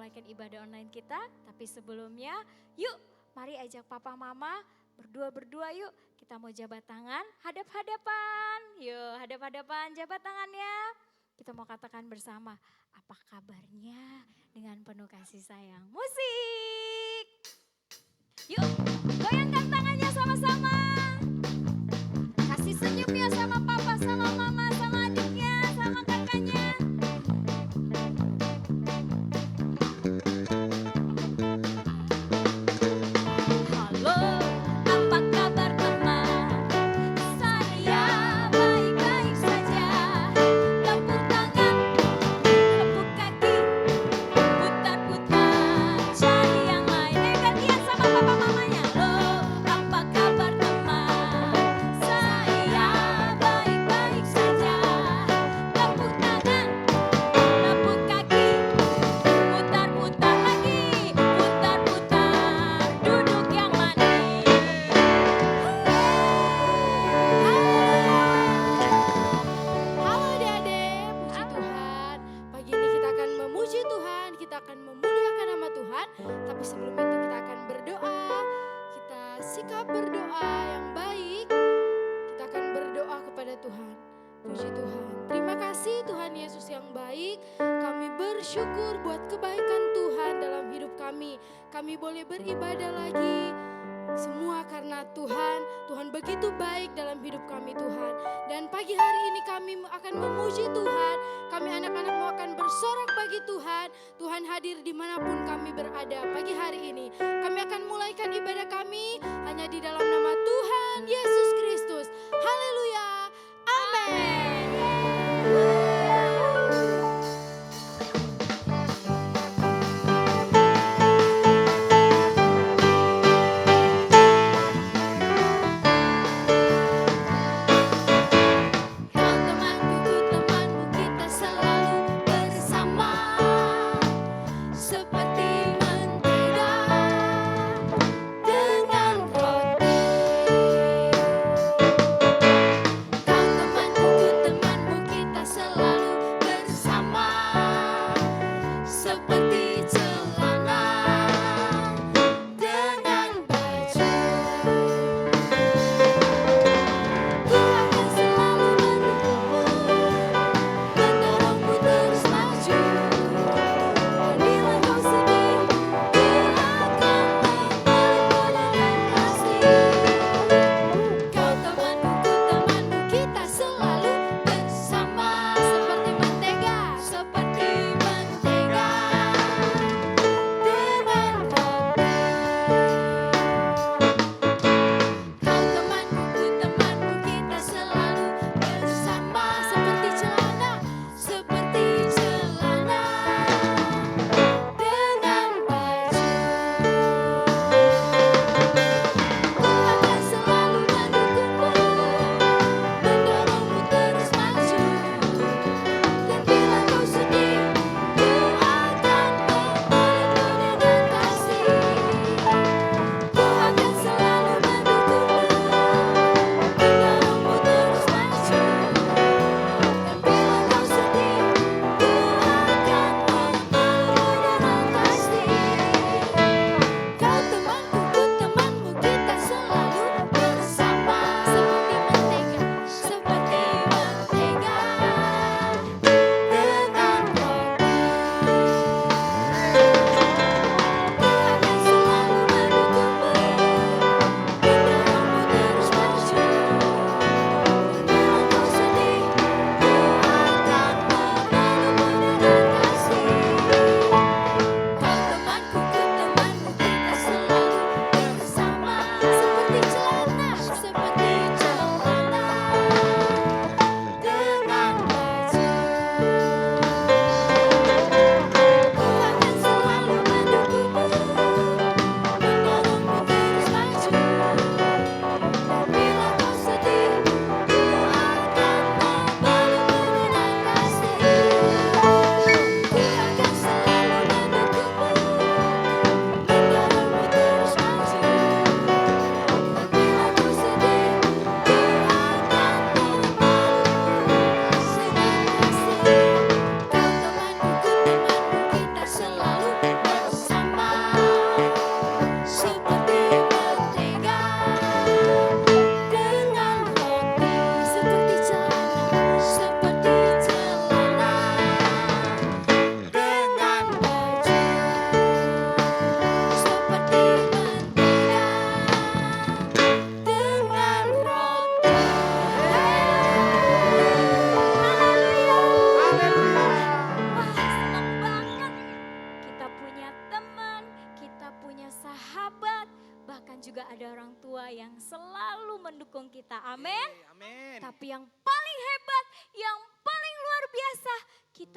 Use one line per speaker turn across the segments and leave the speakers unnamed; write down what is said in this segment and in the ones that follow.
memulaikan ibadah online kita. Tapi sebelumnya, yuk mari ajak papa mama berdua yuk. Kita mau jabat tangan, hadap-hadapan. Yuk hadap-hadapan, jabat tangannya. Kita mau katakan bersama, apa kabarnya dengan penuh kasih sayang. Musik! Yuk goyangkan tangannya sama-sama. Kasih senyumnya sama papa, sama mama, sama adiknya, sama kakaknya. Halo, apa kabar teman? Saya baik-baik saja. Tepuk tangan, tepuk kaki, putar-putar, cari yang lain. Gantian sama papa mamanya. Halo, apa kabar teman? Saya baik-baik saja. Tepuk tangan, tepuk kaki, putar-putar lagi, putar-putar, duduk yang manis.
Halo adik-adik, puji Tuhan. Pagi ini kita akan memuji Tuhan, kita akan memuliakan nama Tuhan. Tapi sebelum itu kita akan berdoa. Kita sikap berdoa yang baik. Kita akan berdoa kepada Tuhan. Puji Tuhan. Terima kasih Tuhan Yesus yang baik. Kami bersyukur buat kebaikan Tuhan dalam hidup kami. Kami boleh beribadah lagi. Semua karena Tuhan begitu baik dalam hidup kami Tuhan. Dan pagi hari ini kami akan memuji Tuhan. Kami anak-anakmu akan bersorak bagi Tuhan. Tuhan hadir dimanapun kami berada pagi hari ini. Kami akan mulaikan ibadah kami hanya di dalam nama Tuhan Yesus Kristus. Haleluya. Amin.
Temanku kita selalu bersama, seperti mentega dengan roti.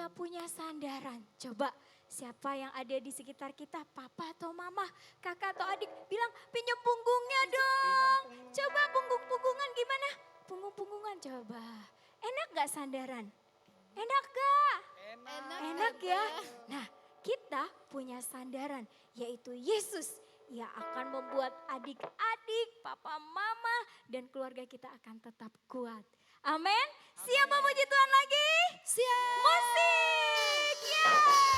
kita punya sandaran. Coba siapa yang ada di sekitar kita, papa atau mama, kakak atau adik, bilang pinjam punggungnya dong. Coba punggung-punggungan gimana? Punggung-punggungan coba. Enak gak sandaran? Enak gak? Enak ya? Nah, kita punya sandaran yaitu Yesus. Ia akan membuat adik-adik, papa, mama, dan keluarga kita akan tetap kuat. Amin. Siap memuji Tuhan lagi?
Siap.
Musik. Yeay.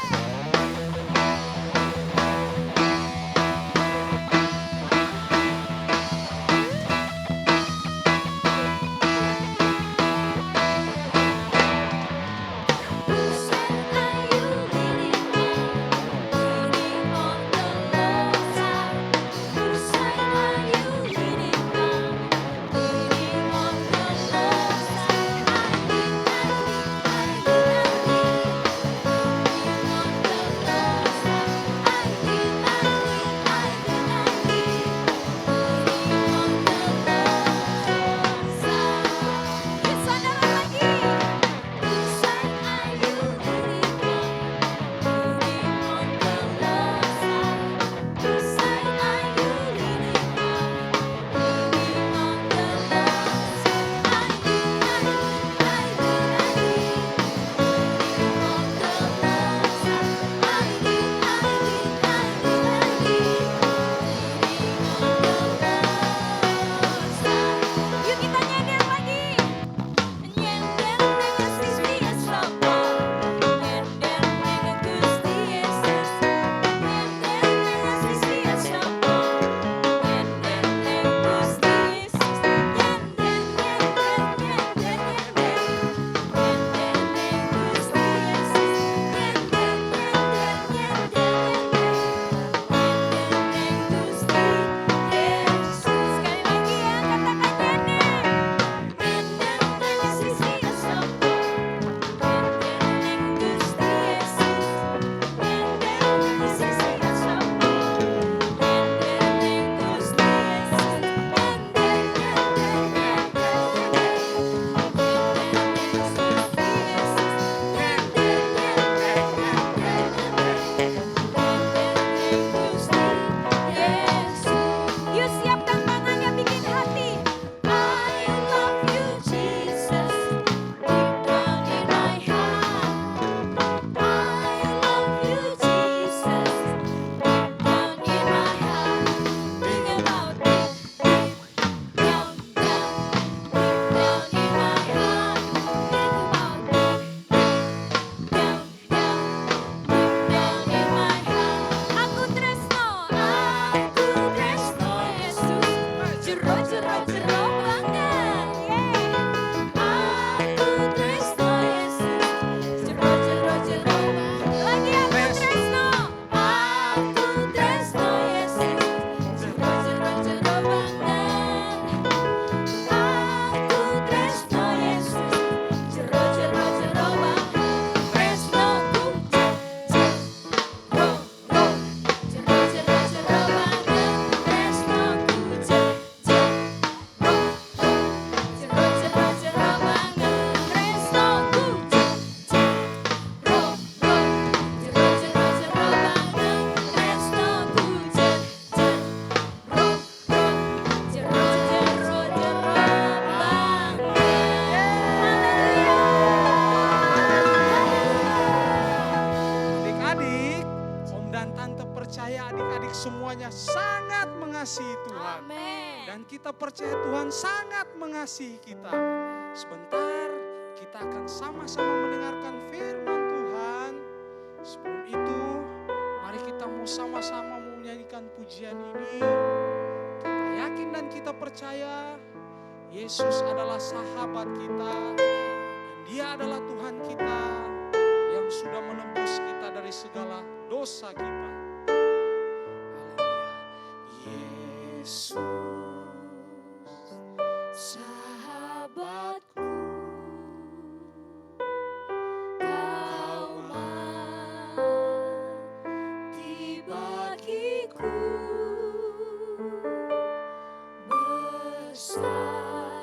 semuanya sangat mengasihi Tuhan.
Amin.
Dan kita percaya Tuhan sangat mengasihi kita. Sebentar kita akan sama-sama mendengarkan firman Tuhan. Sebelum itu mari kita mau sama-sama menyanyikan pujian ini. Kita yakin dan kita percaya Yesus adalah sahabat kita. Dan Dia adalah Tuhan kita yang sudah menebus kita dari segala dosa kita. Yesus
sahabatku, kau mati bagiku, besar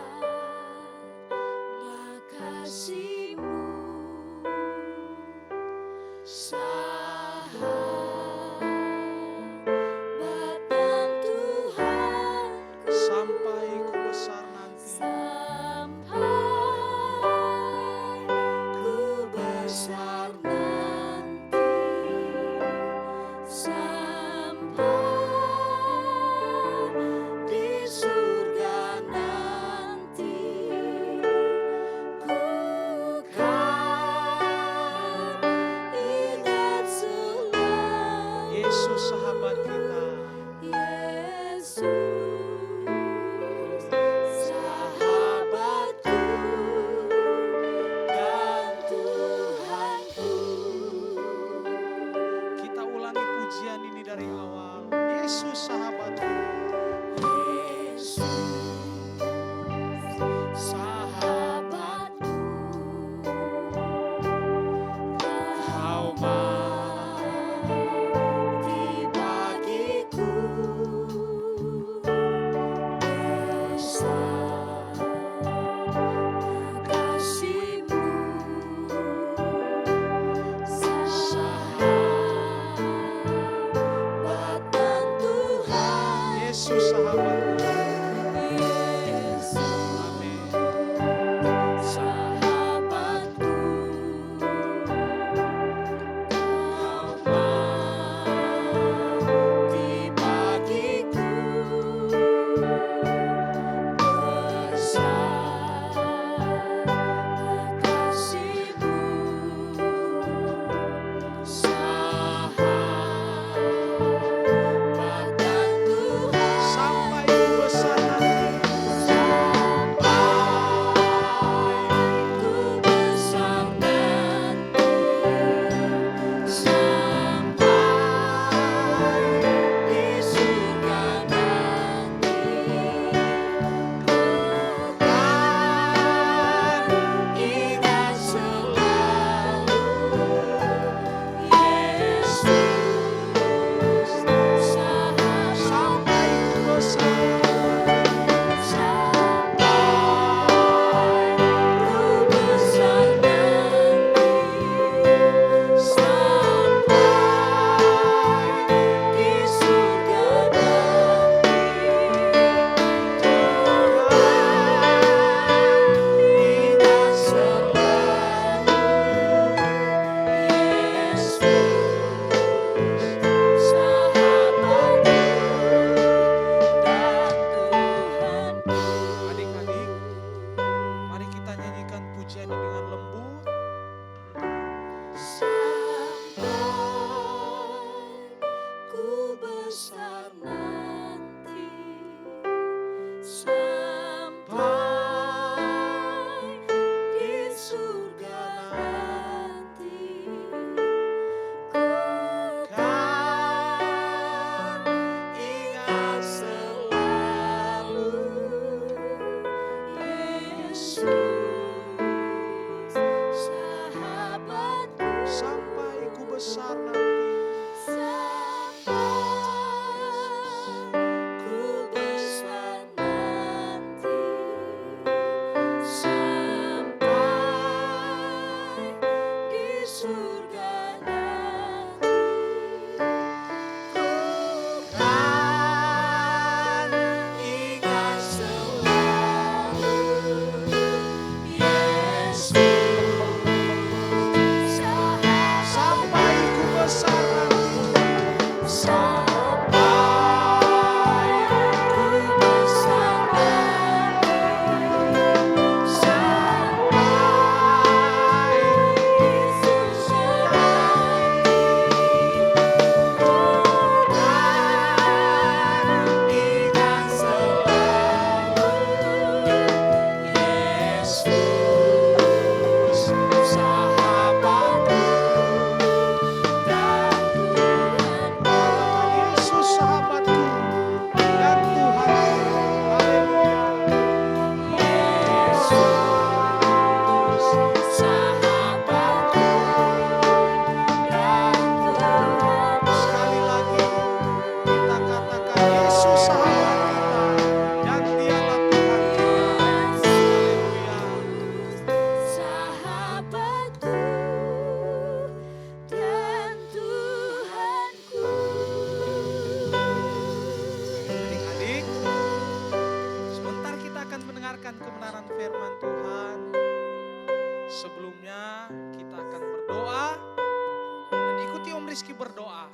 tersebut.
Ku besar nanti, sampai di surga nanti, ku
Kan ingat selalu
Yesus sahabatku,
sampai ku besar nanti.
sampai ku besar nanti, sampai di surga nanti, ku
Kan ingat
selalu Yesus sahabat.
sampai ku besar nanti.
Sampai ku besar nanti, sampai di surga nanti, ku kan ingat selalu Yesus sahabatku dan Tuhanku.
Yesus sahabatku dan Tuhanku. Haleluya.
Yesus sahabatku dan Tuhanku.
Sekali lagi kita katakan Yesus sahabat kita dan dialah Tuhan kita. Haleluya.
Sahabatku dan Tuhanku.
Adik-adik, sebentar kita akan mendengarkan kebenaran firman Tuhan. Sebelumnya kita akan berdoa dan ikuti Om Rizky berdoa.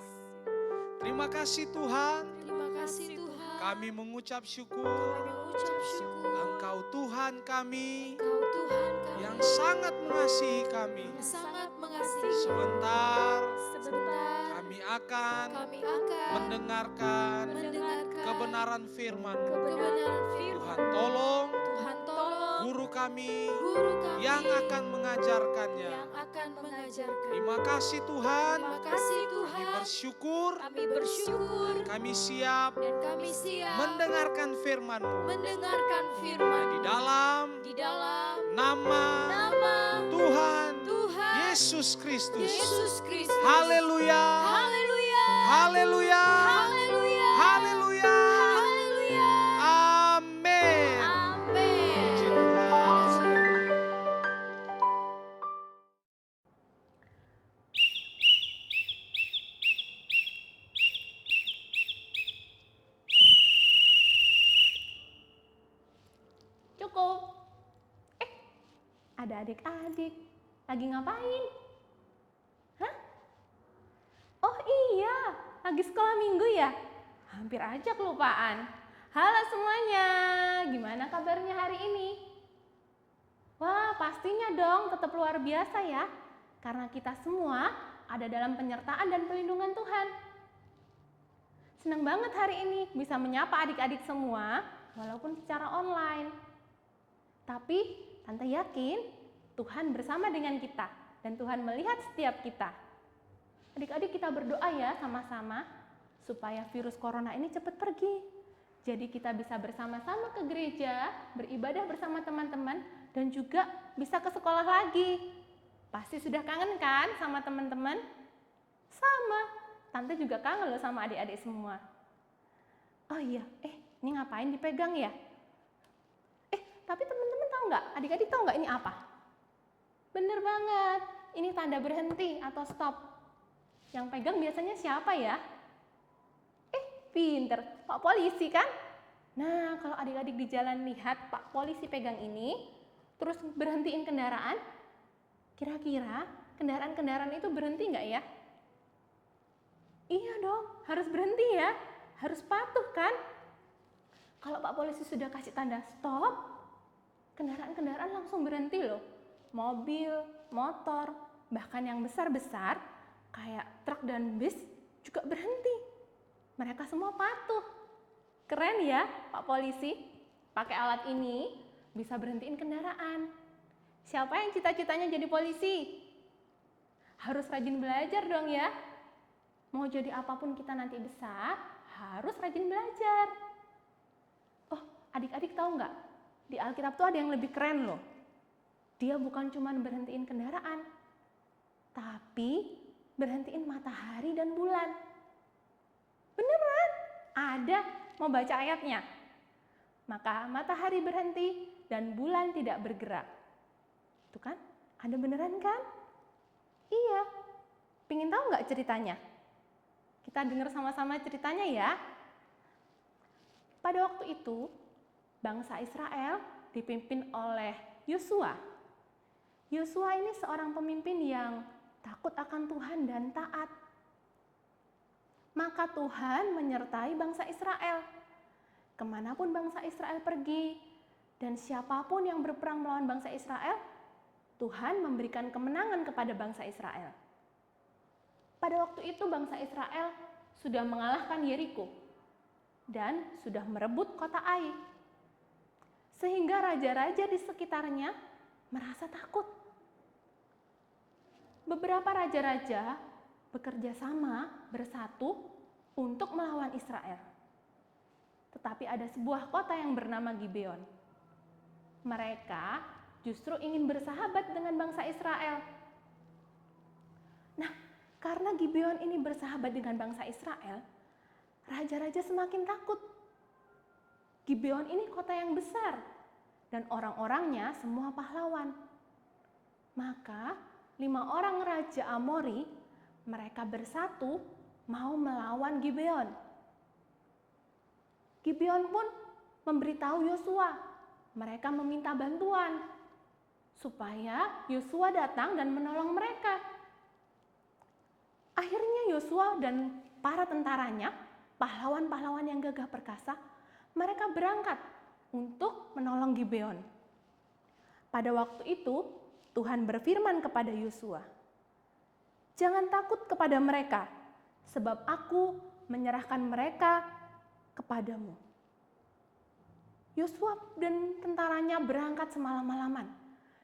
Terima kasih Tuhan,
Terima kasih Tuhan.
kami mengucap syukur
Kami mengucap syukur.
Engkau Tuhan kami
Engkau Tuhan kami
yang sangat mengasihi kami.
yang sangat mengasihi.
Sebentar
Sebentar
kami akan
Kami akan
mendengarkan
mendengarkan
kebenaran firman.
kebenaran firman.
Tuhan tolong
Tuhan tolong
guru kami
guru kami
yang akan mengajarkannya.
yang akan mengajarkan.
Terima kasih Tuhan,
Terima kasih
kami
Tuhan.
bersyukur
Kami bersyukur
kami siap
dan kami siap
mendengarkan firman-Mu.
mendengarkan firman
Di dalam
di dalam
nama
nama
Tuhan
Tuhan
Yesus Kristus.
Yesus Kristus.
Haleluya.
Haleluya.
Haleluya.
Haleluya.
Haleluya.
Haleluya.
Amin.
Amin.
Puji Tuhan.
Cukup. Ada adik-adik. Lagi ngapain? Hah? Oh iya, lagi sekolah minggu ya? Hampir aja kelupaan. Halo semuanya, gimana kabarnya hari ini? Wah, pastinya dong tetap luar biasa ya. Karena kita semua ada dalam penyertaan dan pelindungan Tuhan. Senang banget hari ini bisa menyapa adik-adik semua, walaupun secara online. Tapi Tante yakin Tuhan bersama dengan kita dan Tuhan melihat setiap kita. Adik-adik kita berdoa ya sama-sama supaya virus corona ini cepat pergi. Jadi kita bisa bersama-sama ke gereja, beribadah bersama teman-teman dan juga bisa ke sekolah lagi. Pasti sudah kangen kan sama teman-teman? Sama, Tante juga kangen loh sama adik-adik semua. Oh iya, ini ngapain dipegang ya? Tapi teman-teman tahu nggak? Adik-adik tahu nggak ini apa? Bener banget, ini tanda berhenti atau stop. Yang pegang biasanya siapa ya? Pinter, Pak Polisi kan? Nah, kalau adik-adik di jalan lihat Pak Polisi pegang ini, terus berhentiin kendaraan, kira-kira kendaraan-kendaraan itu berhenti nggak ya? Iya dong, harus berhenti ya, harus patuh kan? Kalau Pak Polisi sudah kasih tanda stop, kendaraan-kendaraan langsung berhenti loh. mobil, motor, bahkan yang besar-besar kayak truk dan bis juga berhenti. Mereka semua patuh. Keren ya Pak Polisi, pakai alat ini bisa berhentiin kendaraan. Siapa yang cita-citanya jadi polisi? Harus rajin belajar dong ya. Mau jadi apapun kita nanti besar, harus rajin belajar. Oh, adik-adik tahu nggak? Di Alkitab tuh ada yang lebih keren loh. Dia bukan cuma berhentiin kendaraan, tapi berhentiin matahari dan bulan. Beneran? Ada, mau baca ayatnya. Maka matahari berhenti dan bulan tidak bergerak. Tuh kan, ada beneran kan? Iya. Pengen tahu nggak ceritanya? Kita dengar sama-sama ceritanya ya. Pada waktu itu, bangsa Israel dipimpin oleh Yosua. Yosua ini seorang pemimpin yang takut akan Tuhan dan taat. Maka Tuhan menyertai bangsa Israel. Kemanapun bangsa Israel pergi, dan siapapun yang berperang melawan bangsa Israel, Tuhan memberikan kemenangan kepada bangsa Israel. Pada waktu itu bangsa Israel sudah mengalahkan Yeriko dan sudah merebut kota Ai. Sehingga raja-raja di sekitarnya merasa takut. Beberapa raja-raja bekerja sama bersatu untuk melawan Israel. Tetapi ada sebuah kota yang bernama Gibeon. Mereka justru ingin bersahabat dengan bangsa Israel. Nah, karena Gibeon ini bersahabat dengan bangsa Israel, raja-raja semakin takut. Gibeon ini kota yang besar dan orang-orangnya semua pahlawan. Maka 5 orang raja Amori, mereka bersatu mau melawan Gibeon. Gibeon pun memberitahu Yosua, mereka meminta bantuan supaya Yosua datang dan menolong mereka. Akhirnya Yosua dan para tentaranya, pahlawan-pahlawan yang gagah perkasa, mereka berangkat untuk menolong Gibeon. Pada waktu itu, Tuhan berfirman kepada Yosua, "Jangan takut kepada mereka, sebab aku menyerahkan mereka kepadamu." Yosua dan tentaranya berangkat semalam-malaman.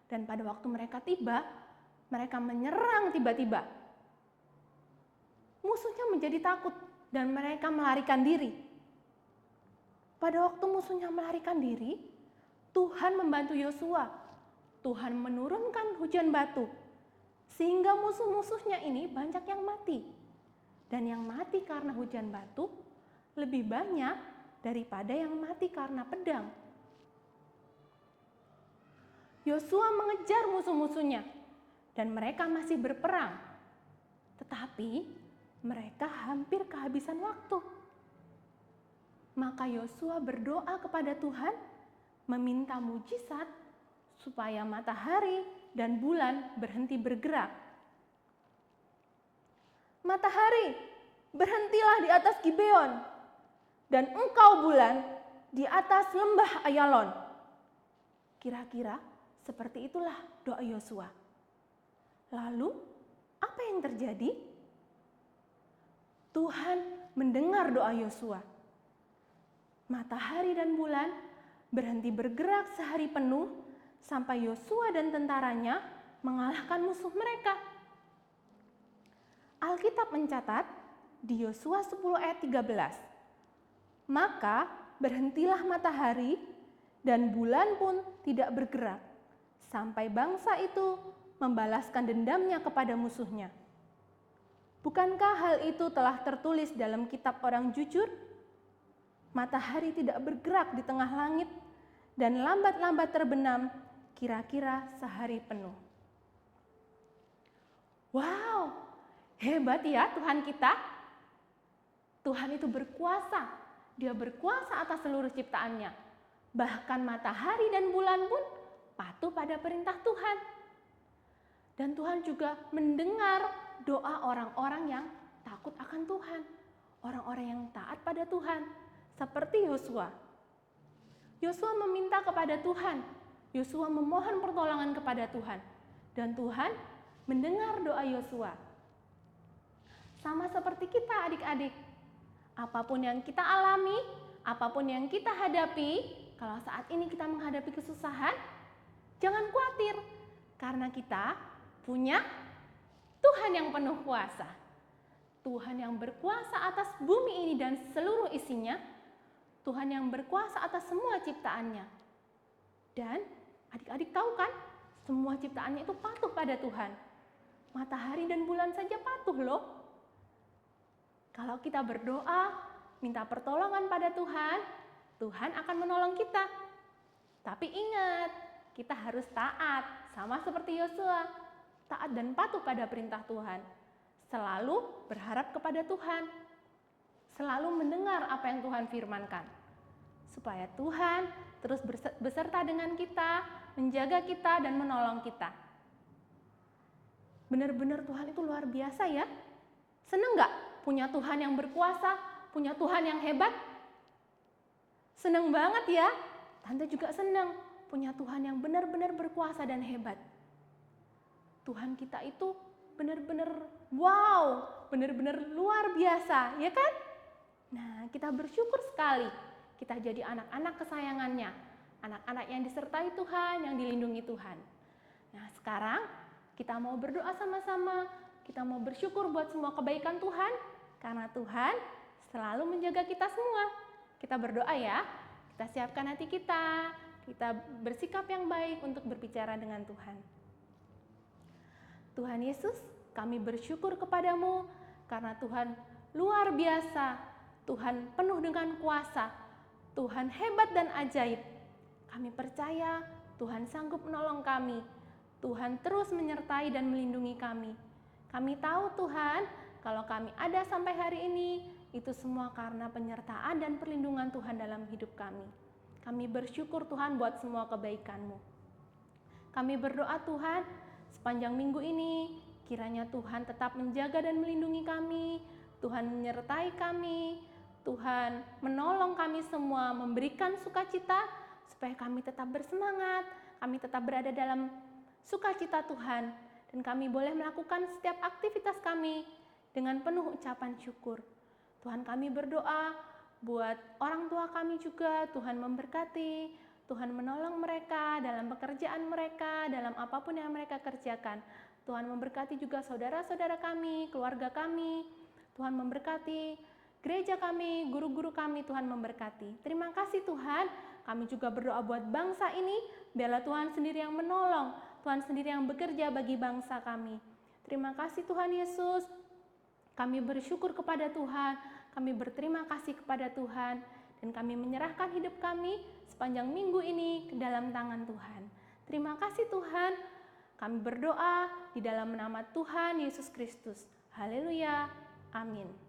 Dan pada waktu mereka tiba, mereka menyerang tiba-tiba. Musuhnya menjadi takut dan mereka melarikan diri. Pada waktu musuhnya melarikan diri, Tuhan membantu Yosua. Tuhan menurunkan hujan batu, sehingga musuh-musuhnya ini banyak yang mati. Dan yang mati karena hujan batu lebih banyak daripada yang mati karena pedang. Yosua mengejar musuh-musuhnya dan mereka masih berperang. Tetapi mereka hampir kehabisan waktu. Maka Yosua berdoa kepada Tuhan, meminta mujizat supaya matahari dan bulan berhenti bergerak. "Matahari, berhentilah di atas Gibeon, dan engkau bulan di atas lembah Ayalon." Kira-kira seperti itulah doa Yosua. Lalu, apa yang terjadi? Tuhan mendengar doa Yosua. Matahari dan bulan berhenti bergerak sehari penuh sampai Yosua dan tentaranya mengalahkan musuh mereka. Alkitab mencatat di Yosua 10 ayat 13, "Maka berhentilah matahari dan bulan pun tidak bergerak sampai bangsa itu membalaskan dendamnya kepada musuhnya." Bukankah hal itu telah tertulis dalam kitab orang jujur? Matahari tidak bergerak di tengah langit dan lambat-lambat terbenam kira-kira sehari penuh. Wow, hebat ya Tuhan kita. Tuhan itu berkuasa. Dia berkuasa atas seluruh ciptaannya. Bahkan matahari dan bulan pun patuh pada perintah Tuhan. Dan Tuhan juga mendengar doa orang-orang yang takut akan Tuhan. Orang-orang yang taat pada Tuhan. Seperti Yosua. Yosua meminta kepada Tuhan. Yosua memohon pertolongan kepada Tuhan. Dan Tuhan mendengar doa Yosua. Sama seperti kita adik-adik, apapun yang kita alami, apapun yang kita hadapi, kalau saat ini kita menghadapi kesusahan, jangan khawatir, karena kita punya Tuhan yang penuh kuasa. Tuhan yang berkuasa atas bumi ini dan seluruh isinya, Tuhan yang berkuasa atas semua ciptaannya. Dan adik-adik tahu kan, semua ciptaannya itu patuh pada Tuhan. Matahari dan bulan saja patuh loh. Kalau kita berdoa, minta pertolongan pada Tuhan, Tuhan akan menolong kita. Tapi ingat, kita harus taat, sama seperti Yosua, taat dan patuh pada perintah Tuhan. Selalu berharap kepada Tuhan, selalu mendengar apa yang Tuhan firmankan. Supaya Tuhan terus beserta dengan kita, menjaga kita dan menolong kita. Benar-benar Tuhan itu luar biasa ya. Seneng gak punya Tuhan yang berkuasa, punya Tuhan yang hebat? Seneng banget ya. Tante juga seneng punya Tuhan yang benar-benar berkuasa dan hebat. Tuhan kita itu benar-benar wow, benar-benar luar biasa, ya kan? Nah, kita bersyukur sekali kita jadi anak-anak kesayangannya, anak-anak yang disertai Tuhan, yang dilindungi Tuhan. Nah, sekarang kita mau berdoa sama-sama, kita mau bersyukur buat semua kebaikan Tuhan, karena Tuhan selalu menjaga kita semua. Kita berdoa ya, kita siapkan hati kita bersikap yang baik untuk berbicara dengan Tuhan. Tuhan Yesus, kami bersyukur kepadamu karena Tuhan luar biasa, Tuhan penuh dengan kuasa, Tuhan hebat dan ajaib. Kami percaya Tuhan sanggup menolong kami, Tuhan terus menyertai dan melindungi kami. Kami tahu Tuhan, kalau kami ada sampai hari ini, itu semua karena penyertaan dan perlindungan Tuhan dalam hidup kami. Kami bersyukur Tuhan buat semua kebaikan-Mu. Kami berdoa Tuhan, sepanjang minggu ini, kiranya Tuhan tetap menjaga dan melindungi kami, Tuhan menyertai kami, Tuhan menolong kami semua, memberikan sukacita, supaya kami tetap bersemangat, kami tetap berada dalam sukacita Tuhan, dan kami boleh melakukan setiap aktivitas kami dengan penuh ucapan syukur. Tuhan, kami berdoa buat orang tua kami juga, Tuhan memberkati, Tuhan menolong mereka dalam pekerjaan mereka, dalam apapun yang mereka kerjakan. Tuhan memberkati juga saudara-saudara kami, keluarga kami, Tuhan memberkati gereja kami, guru-guru kami, Tuhan memberkati. Terima kasih Tuhan, kami juga berdoa buat bangsa ini, biarlah Tuhan sendiri yang menolong, Tuhan sendiri yang bekerja bagi bangsa kami. Terima kasih Tuhan Yesus, kami bersyukur kepada Tuhan, kami berterima kasih kepada Tuhan, dan kami menyerahkan hidup kami sepanjang minggu ini ke dalam tangan Tuhan. Terima kasih Tuhan, kami berdoa di dalam nama Tuhan Yesus Kristus. Haleluya, amin.